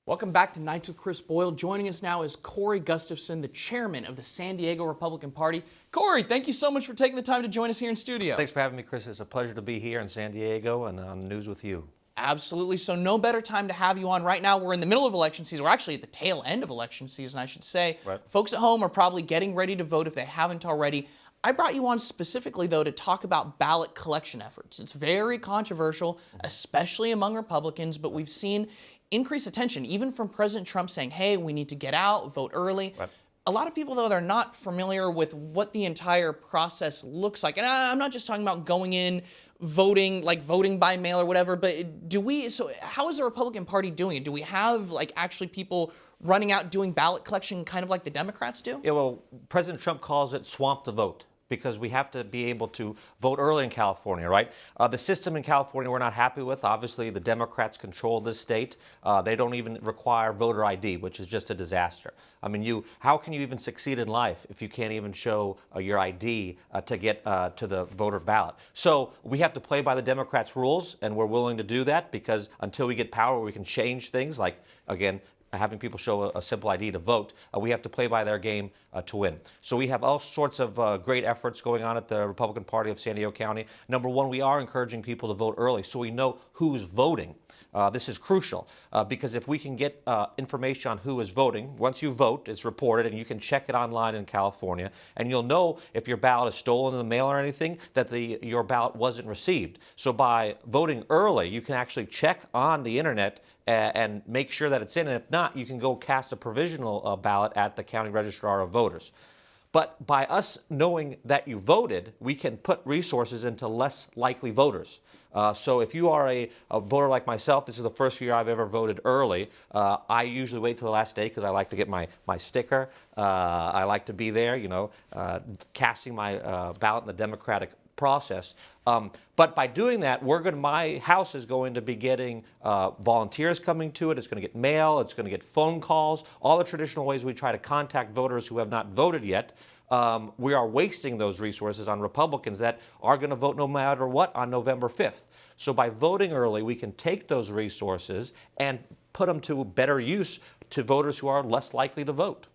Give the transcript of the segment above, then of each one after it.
Welcome back to Nights with Chris Boyle. Joining us now is Corey Gustafson, the chairman of the San Diego Republican Party. Corey, thank you so much for taking the time to join us here in studio. Thanks for having me, Chris. It's a pleasure to be here in San Diego and on News with you. Absolutely. So no better time to have you on. Right now, we're in the middle of election season. We're actually at the tail end of election season, I should say. Right. Folks at home are probably getting ready to vote if they haven't already. I brought you on specifically, though, to talk about ballot collection efforts. It's very controversial, especially among Republicans, but we've seen increased attention, even from President Trump saying, hey, we need to get out, vote early. Right. A lot of people, though, they're not familiar with what the entire process looks like. And I'm not just talking about going in, voting, like voting by mail or whatever, but so how is the Republican Party doing it? Do we have, like, actually people running out doing ballot collection kind of like the Democrats do? Yeah, well, President Trump calls it swamp the vote, because we have to be able to vote early in California, right? The system in California we're not happy with. Obviously, the Democrats control this state. They don't even require voter ID, which is just a disaster. I mean, how can you even succeed in life if you can't even show your ID to get to the voter ballot? So we have to play by the Democrats' rules, and we're willing to do that, because until we get power, we can change things like, again, having people show a simple ID to vote. We have to play by their game to win. So we have all sorts of great efforts going on at the Republican Party of San Diego County. Number one, we are encouraging people to vote early so we know who's voting. This is crucial because if we can get information on who is voting, once you vote, it's reported, and you can check it online in California, and you'll know if your ballot is stolen in the mail or anything, that your ballot wasn't received. So by voting early, you can actually check on the internet and make sure that it's in, and if not, you can go cast a provisional ballot at the County Registrar of Voters. But by us knowing that you voted, we can put resources into less likely voters. So if you are a voter like myself, this is the first year I've ever voted early. I usually wait till the last day because I like to get my sticker. I like to be there, casting my ballot in the Democratic process. But by doing that, my house is going to be getting volunteers coming to it. It's going to get mail. It's going to get phone calls. All the traditional ways we try to contact voters who have not voted yet. We are wasting those resources on Republicans that are going to vote no matter what on November 5th. So by voting early, we can take those resources and put them to better use to voters who are less likely to vote.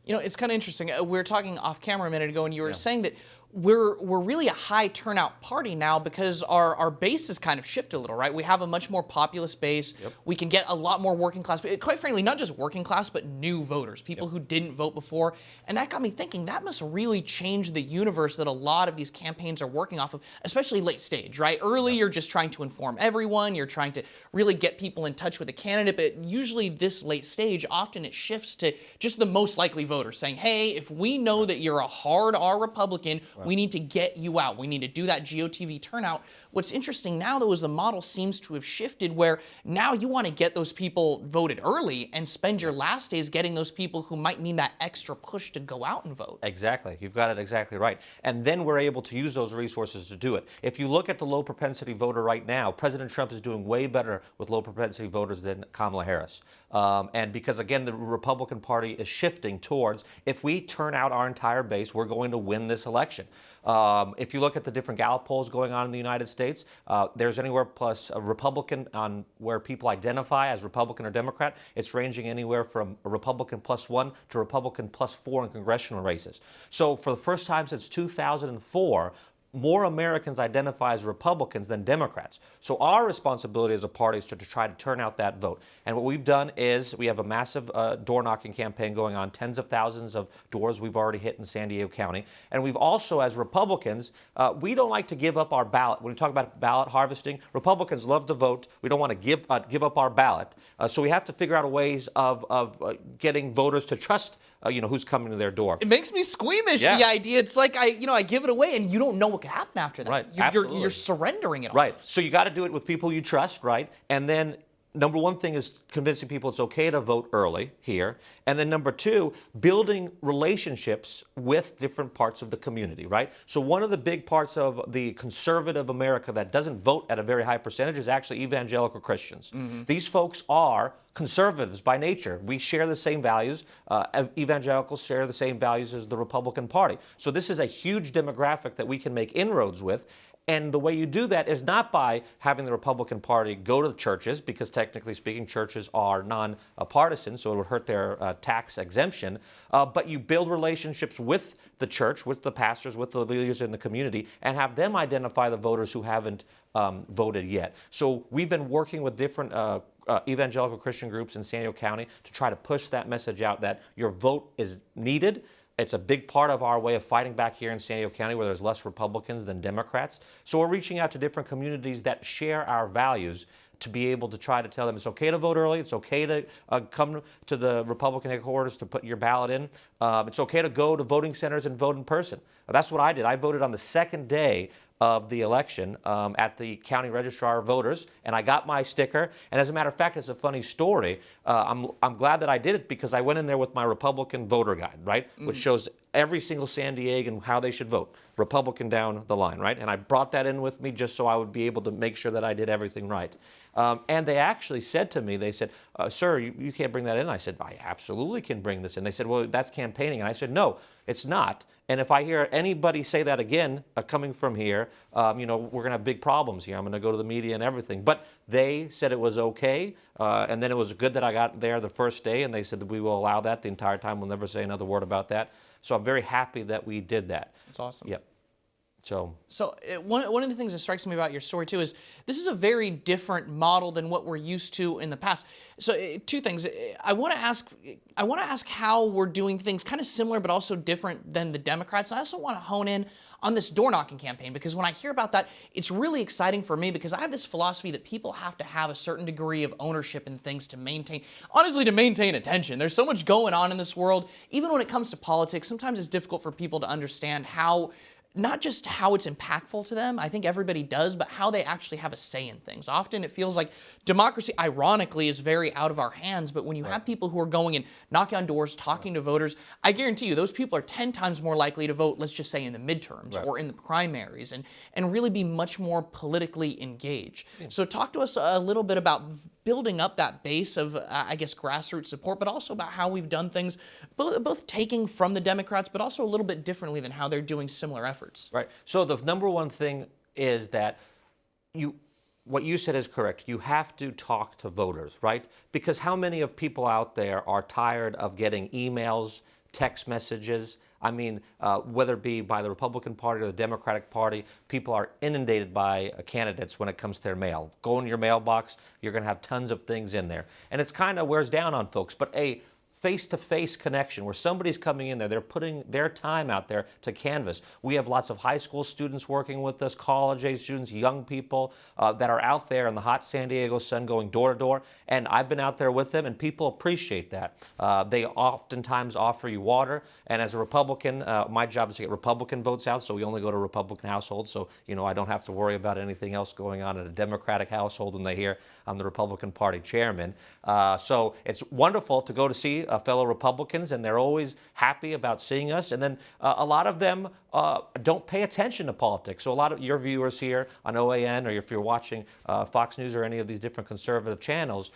It's kind of interesting. We were talking off camera a minute ago, and you were saying that we're really a high turnout party now because our base has kind of shifted a little, right? We have a much more populous base. Yep. We can get a lot more working class, quite frankly, not just working class, but new voters, people who didn't vote before. And that got me thinking, that must really change the universe that a lot of these campaigns are working off of, especially late stage, right? Early, you're just trying to inform everyone. You're trying to really get people in touch with a candidate. But usually this late stage, often it shifts to just the most likely voters saying, hey, if we know that you're a hard R Republican, we need to get you out. We need to do that GOTV turnout. What's interesting now, though, is the model seems to have shifted where now you want to get those people voted early and spend your last days getting those people who might need that extra push to go out and vote. Exactly. You've got it exactly right. And then we're able to use those resources to do it. If you look at the low propensity voter right now, President Trump is doing way better with low propensity voters than Kamala Harris. And because, again, the Republican Party is shifting towards, if we turn out our entire base, we're going to win this election. If you look at the different Gallup polls going on in the United States, there's anywhere plus a Republican on where people identify as Republican or Democrat. It's ranging anywhere from a Republican +1 to Republican +4 in congressional races. So for the first time since 2004, more Americans identify as Republicans than Democrats. So our responsibility as a party is to try to turn out that vote. And what we've done is we have a massive door-knocking campaign going on, tens of thousands of doors we've already hit in San Diego County. And we've also, as Republicans, we don't like to give up our ballot. When we talk about ballot harvesting, Republicans love to vote. We don't want to give up our ballot. So we have to figure out ways of getting voters to trust who's coming to their door. It makes me squeamish, the idea. It's like I give it away and you don't know what could happen after that. Right, You're surrendering it all. Right. So you got to do it with people you trust, right? And then number one thing is convincing people it's okay to vote early here. And then number two, building relationships with different parts of the community, right? So one of the big parts of the conservative America that doesn't vote at a very high percentage is actually evangelical Christians. Mm-hmm. These folks are conservatives by nature. We share the same values. Evangelicals share the same values as the Republican Party. So this is a huge demographic that we can make inroads with. And the way you do that is not by having the Republican Party go to the churches, because technically speaking, churches are non-partisan, so it would hurt their tax exemption. But you build relationships with the church, with the pastors, with the leaders in the community, and have them identify the voters who haven't voted yet. So we've been working with different evangelical Christian groups in San Diego County to try to push that message out that your vote is needed. It's a big part of our way of fighting back here in San Diego County, where there's less Republicans than Democrats. So we're reaching out to different communities that share our values to be able to try to tell them it's okay to vote early, it's okay to come to the Republican headquarters to put your ballot in, it's okay to go to voting centers and vote in person. That's what I did. I voted on the second day of the election at the county registrar of voters, and I got my sticker. And as a matter of fact, it's a funny story. I'm glad that I did it, because I went in there with my Republican voter guide, right, which shows every single San Diegan how they should vote, Republican down the line, right? And I brought that in with me just so I would be able to make sure that I did everything right. And they actually said to me, they said, sir, you can't bring that in. I said, I absolutely can bring this in. They said, well, that's campaigning. And I said, no, it's not. And if I hear anybody say that again, coming from here, we're going to have big problems here. I'm going to go to the media and everything. But they said it was okay. And then it was good that I got there the first day, and they said that we will allow that the entire time. We'll never say another word about that. So I'm very happy that we did that. That's awesome. Yep. So one of the things that strikes me about your story too is this is a very different model than what we're used to in the past. So two things. I want to ask how we're doing things kind of similar but also different than the Democrats. And I also want to hone in on this door knocking campaign, because when I hear about that, it's really exciting for me, because I have this philosophy that people have to have a certain degree of ownership in things to maintain attention. There's so much going on in this world. Even when it comes to politics, sometimes it's difficult for people to understand how, not just how it's impactful to them, I think everybody does, but how they actually have a say in things. Often it feels like democracy, ironically, is very out of our hands, but when you have people who are going and knocking on doors, talking to voters, I guarantee you those people are 10 times more likely to vote, let's just say in the midterms or in the primaries, and really be much more politically engaged. So talk to us a little bit about building up that base of, I guess, grassroots support, but also about how we've done things, both taking from the Democrats, but also a little bit differently than how they're doing similar efforts. Right. So the number one thing is that what you said is correct. You have to talk to voters, right? Because how many of people out there are tired of getting emails, text messages? I mean, whether it be by the Republican Party or the Democratic Party, people are inundated by candidates when it comes to their mail. Go in your mailbox, you're going to have tons of things in there. And it's kind of wears down on folks. But a face-to-face connection where somebody's coming in there, they're putting their time out there to canvass. We have lots of high school students working with us, college-age students, young people that are out there in the hot San Diego sun going door to door, and I've been out there with them, and people appreciate that. They oftentimes offer you water, and as a Republican, my job is to get Republican votes out, so we only go to Republican households, so I don't have to worry about anything else going on in a Democratic household when they hear I'm the Republican Party chairman. So it's wonderful to go to see fellow Republicans, and they're always happy about seeing us. And then a lot of them don't pay attention to politics. So a lot of your viewers here on OAN, or if you're watching Fox News or any of these different conservative channels,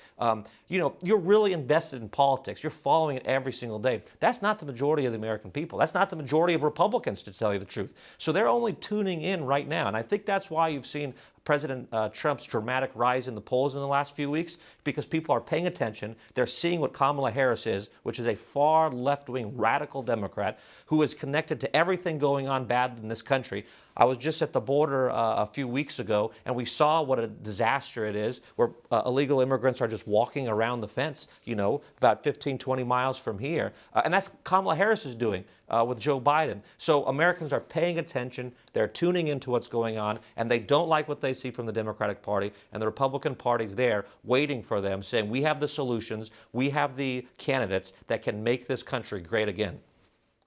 you're really invested in politics. You're following it every single day. That's not the majority of the American people. That's not the majority of Republicans, to tell you the truth. So they're only tuning in right now. And I think that's why you've seen President Trump's dramatic rise in the polls in the last few weeks, because people are paying attention. They're seeing what Kamala Harris is, which is a far left-wing radical Democrat who is connected to everything going on bad in this country. I was just at the border a few weeks ago, and we saw what a disaster it is, where illegal immigrants are just walking around the fence, about 15, 20 miles from here. And that's Kamala Harris is doing with Joe Biden. So Americans are paying attention, they're tuning into what's going on, and they don't like what they see from the Democratic Party, and the Republican Party's there waiting for them, saying, we have the solutions, we have the candidates that can make this country great again.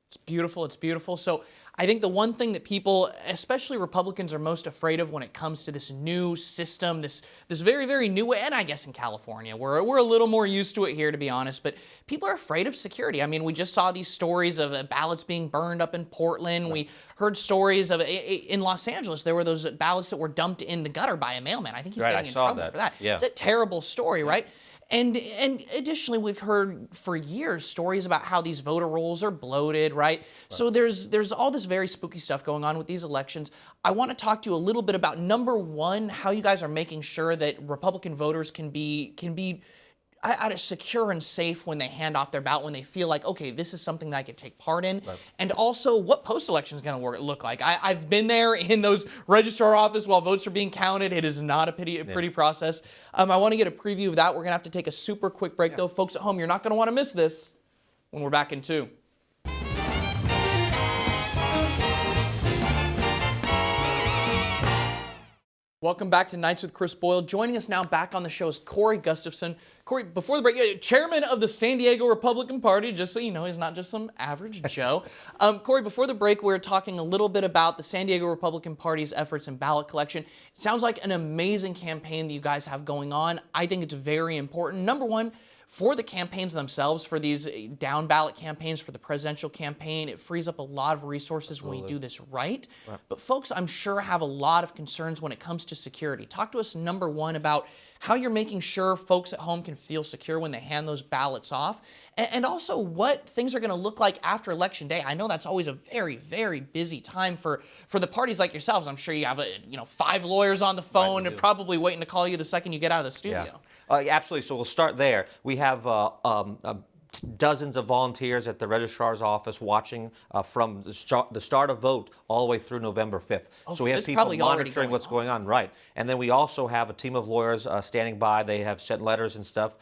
It's beautiful. It's beautiful. So I think the one thing that people, especially Republicans, are most afraid of when it comes to this new system, this very, very new way, and I guess in California, we're a little more used to it here, to be honest, but people are afraid of security. I mean, we just saw these stories of ballots being burned up in Portland. We heard stories of, in Los Angeles, there were those ballots that were dumped in the gutter by a mailman. I think he's getting in trouble for that. Yeah. It's a terrible story, right? And additionally, we've heard for years stories about how these voter rolls are bloated, right? So there's all this very spooky stuff going on with these elections. I want to talk to you a little bit about, number one, how you guys are making sure that Republican voters can be secure and safe when they hand off their ballot, when they feel like, okay, this is something that I could take part in. Right. And also what post-election is going to look like. I've been there in those registrar office while votes are being counted. It is not a pretty process. I want to get a preview of that. We're going to have to take a super quick break, though. Folks at home, you're not going to want to miss this when we're back in 2. Welcome back to Nights with Chris Boyle. Joining us now back on the show is Corey Gustafson. Corey, before the break, chairman of the San Diego Republican Party, just so you know, he's not just some average Joe. Corey, before the break, we were talking a little bit about the San Diego Republican Party's efforts in ballot collection. It sounds like an amazing campaign that you guys have going on. I think it's very important. Number one, for the campaigns themselves, for these down ballot campaigns, for the presidential campaign, it frees up a lot of resources when we do this right. But folks, I'm sure, have a lot of concerns when it comes to security. Talk to us, number one, about how you're making sure folks at home can feel secure when they hand those ballots off, and also what things are going to look like after Election Day. I know that's always a very, very busy time for the parties like yourselves. I'm sure you have 5 lawyers on the phone and probably waiting to call you the second you get out of the studio. Yeah. Absolutely. So we'll start there. We have dozens of volunteers at the registrar's office watching from the start of vote all the way through November 5th. So we have people monitoring what's going on. Right. And then we also have a team of lawyers standing by. They have sent letters and stuff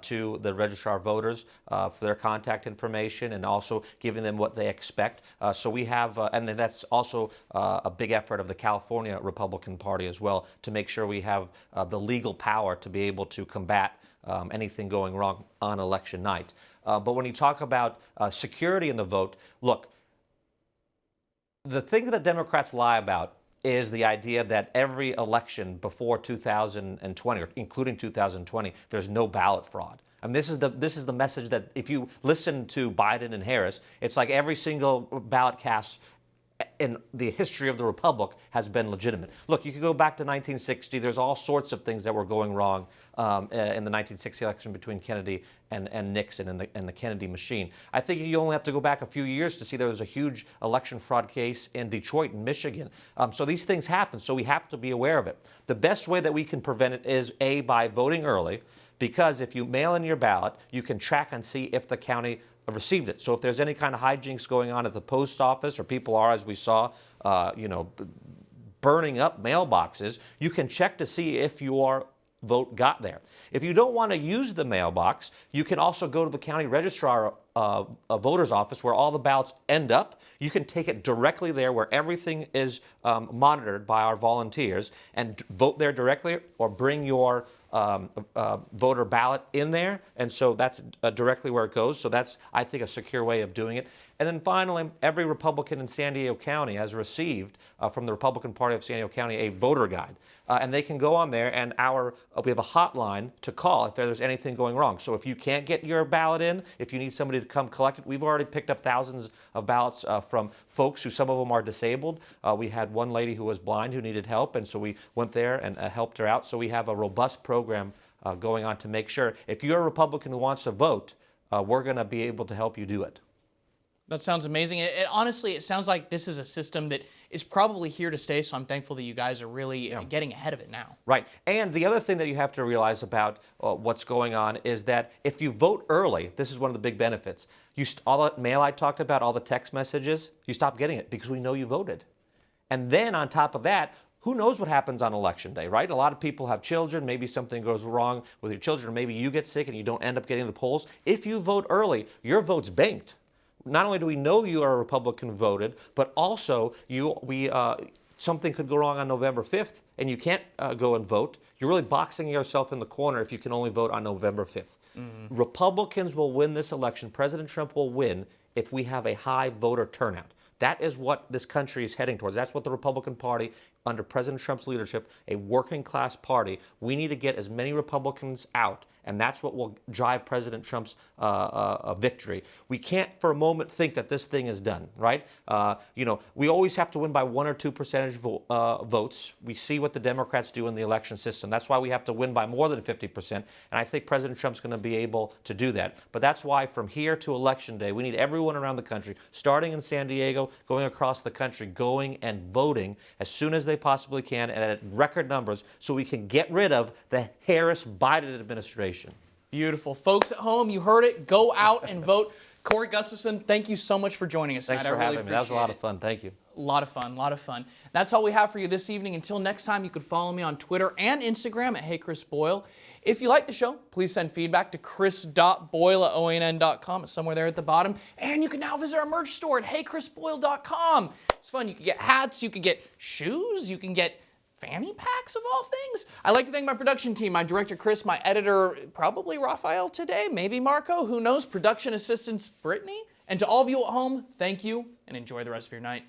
to the registrar voters for their contact information and also giving them what they expect. So we have, and then that's also a big effort of the California Republican Party as well, to make sure we have the legal power to be able to combat anything going wrong on election night. But when you talk about security in the vote, look, the thing that Democrats lie about is the idea that every election before 2020, or including 2020, there's no ballot fraud. I mean, this is the message that if you listen to Biden and Harris, it's like every single ballot cast in the history of the Republic has been legitimate. Look, you could go back to 1960. There's all sorts of things that were going wrong in the 1960 election between Kennedy and Nixon and the Kennedy machine. I think you only have to go back a few years to see there was a huge election fraud case in Detroit and Michigan. So these things happen, so we have to be aware of it. The best way that we can prevent it is, A, by voting early, because if you mail in your ballot, you can track and see if the county received it. So if there's any kind of hijinks going on at the post office, or people are, as we saw, burning up mailboxes, you can check to see if your vote got there. If you don't want to use the mailbox, you can also go to the county registrar voter's office where all the ballots end up. You can take it directly there where everything is monitored by our volunteers and vote there directly, or bring your voter ballot in there. And so that's directly where it goes. So that's, I think, a secure way of doing it. And then finally, every Republican in San Diego County has received from the Republican Party of San Diego County a voter guide. And they can go on there, and we have a hotline to call if there's anything going wrong. So if you can't get your ballot in, if you need somebody to come collect it, we've already picked up thousands of ballots from folks who, some of them are disabled. We had one lady who was blind who needed help, and so we went there and helped her out. So we have a robust program going on to make sure if you're a Republican who wants to vote, we're going to be able to help you do it. That sounds amazing. Honestly, it sounds like this is a system that is probably here to stay, so I'm thankful that you guys are really getting ahead of it now. Right. And the other thing that you have to realize about what's going on is that if you vote early, this is one of the big benefits. All the mail I talked about, all the text messages, you stop getting it because we know you voted. And then on top of that, who knows what happens on Election Day, right? A lot of people have children. Maybe something goes wrong with your children, or maybe you get sick and you don't end up getting the polls. If you vote early, your vote's banked. Not only do we know you are a Republican voted, but also something could go wrong on November 5th and you can't go and vote. You're really boxing yourself in the corner if you can only vote on November 5th. Mm-hmm. Republicans will win this election. President Trump will win if we have a high voter turnout. That is what this country is heading towards. That's what the Republican Party under President Trump's leadership, a working class party. We need to get as many Republicans out, and that's what will drive President Trump's victory. We can't for a moment think that this thing is done, right? We always have to win by 1 or 2 percentage votes. We see what the Democrats do in the election system. That's why we have to win by more than 50%, and I think President Trump's going to be able to do that. But that's why from here to Election Day, we need everyone around the country, starting in San Diego, going across the country, going and voting as soon as they possibly can and at record numbers so we can get rid of the Harris-Biden administration. Beautiful. Folks at home, you heard it. Go out and vote. Corey Gustafson, thank you so much for joining us tonight. Thanks for having me. That was a lot of fun. Thank you. A lot of fun, a lot of fun. That's all we have for you this evening. Until next time, you can follow me on Twitter and Instagram at HeyChrisBoyle. If you like the show, please send feedback to chris.boyle@OAN.com. It's somewhere there at the bottom. And you can now visit our merch store at heychrisboyle.com. It's fun. You can get hats, you can get shoes, you can get fanny packs of all things. I'd like to thank my production team, my director Chris, my editor probably Raphael today, maybe Marco, who knows, production assistants Brittany. And to all of you at home, thank you and enjoy the rest of your night.